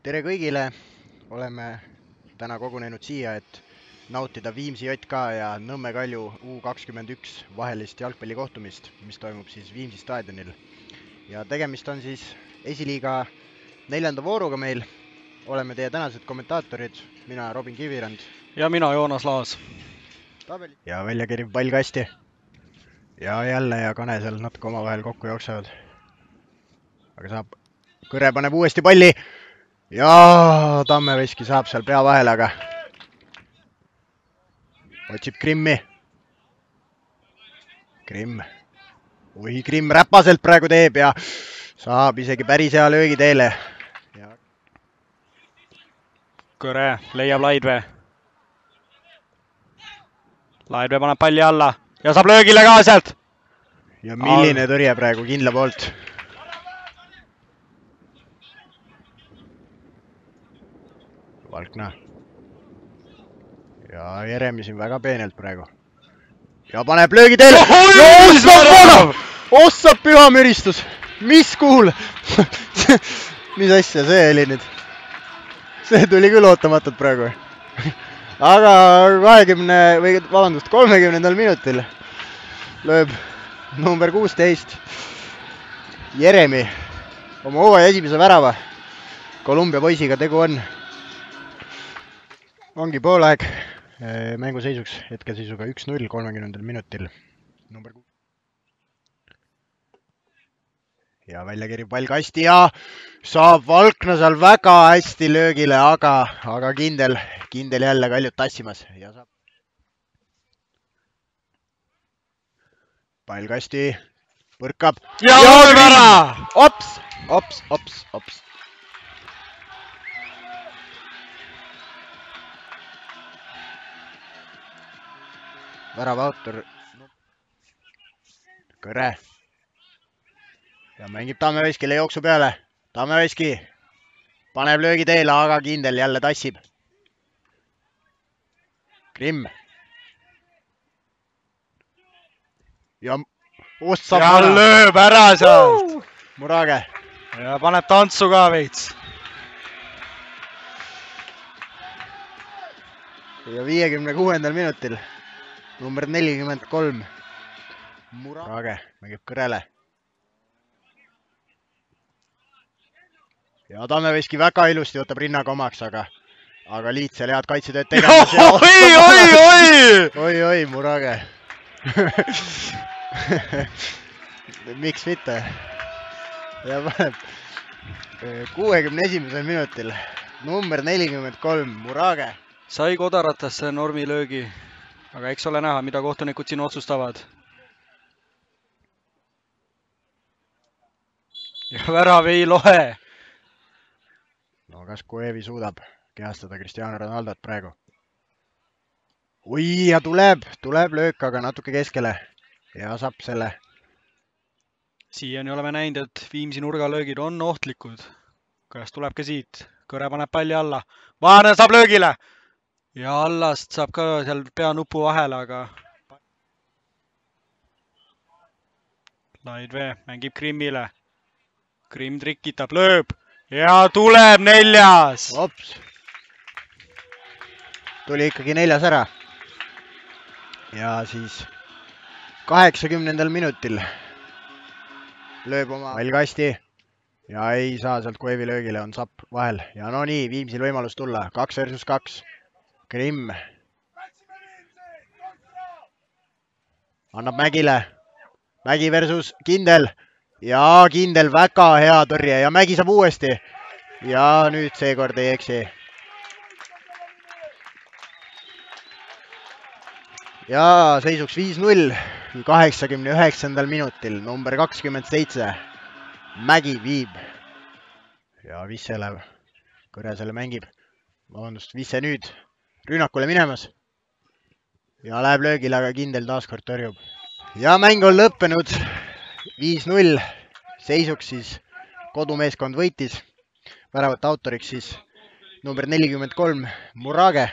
Tere kõigile! Oleme täna kogunenud siia, et nautida Viimsi JK ja Nõmme Kalju U21 vahelist jalgpallikohtumist, mis toimub siis Viimsi staadionil. Ja tegemist on siis esiliiga 4. vooruga meil. Oleme teie tänased kommentaatorid, mina Robin Kivirand. Ja mina Joonas Laas. Ja välja kerib pall kasti. Ja jälle ja Kane seal natuke omavahel kokku jooksevad. Aga saab, Kõre paneb uuesti palli. Ja Tammeveski saab seal pea vahele, aga otsib Krimmi. Krimm. Oi, Krimm räpaselt praegu teeb ja saab isegi päris hea löögi teele. Kõre leiab Laidvee. Laidvee paneb palli alla ja saab löögile ka sealt. Ja milline tõrje praegu kindla poolt. Valkna. Ja Jeremi siin väga peenelt praegu. Ja paneb löögi teele. Ossa püha müristus. Mis kuul? Mis asja see oli nüüd? See tuli küll ootamatult praegu. Aga 30. minutil lööb number 16 Jeremi oma hooaja esimese värava. Kolumbia poisiga tegu on. Ongi poolaeg mänguseisuks hetkeseisuga 1-0 30. minutil. Ja välja kerib pall kasti ja saab Valkna seal väga hästi löögile, aga kindel jälle Kaljut tassimas. Ja saab pall kasti, põrkab. Ja lööb ära! Ops! Värava autor Kõre. Ja mängib Tammeveskile jooksu peale. Tammeveski paneb löögi teele, aga kindel jälle tassib. Krimm. Ja lööb ära sealt. Murage. Ja paneb tantsu ka veits. Ja 56. minutil number 43 Murage mängib Kõrele. Ja Tammeveski väga ilusti võtab rinnaga omaks, aga Liit seal head kaitsetööd tegemas. Oi, Murage. Miks mitte? Ja paneb 61. minutil number 43 Murage. Sai kodaratesse normilöögi, aga eks ole näha, mida kohtunikud siin otsustavad. Ja värav ei loe. No kas Koevi suudab kehastada Cristiano Ronaldot praegu? Oi, ja tuleb löök, aga natuke keskele. Ja saab selle. Siiani oleme näinud, et Viimsi nurgalöögid on ohtlikud. Kas tuleb ka siit? Kõre paneb palli alla. Vaane saab löögile. Ja Allast saab ka seal pea nupu vahele, aga Laidvee mängib Krimmile. Krimm trikitab, lööb ja tuleb 4. Ops. Tuli ikkagi 4 ära. Ja siis 80. minutil lööb oma pall kasti ja ei saa sealt Koevi löögile, on sapp vahel. Ja no nii, Viimsil võimalus tulla. 2 versus 2. Krimm. Annab Mägile. Mägi versus Kindel. Ja Kindel väga hea tõrje ja Mägi saab uuesti. Ja nüüd seekord ei eksi. Ja seisuks 5-0 89. minutil number 27. Mägi viib. Ja Vissele, Kõre selle mängib. Vabandust, Visse nüüd rünnakule minemas. Ja läheb löögile, aga Kindel taaskord tõrjub. Ja mäng on lõppenud 5-0. Seisuks siis kodumeeskond võitis. Väravate autoriks siis number 43 Murage.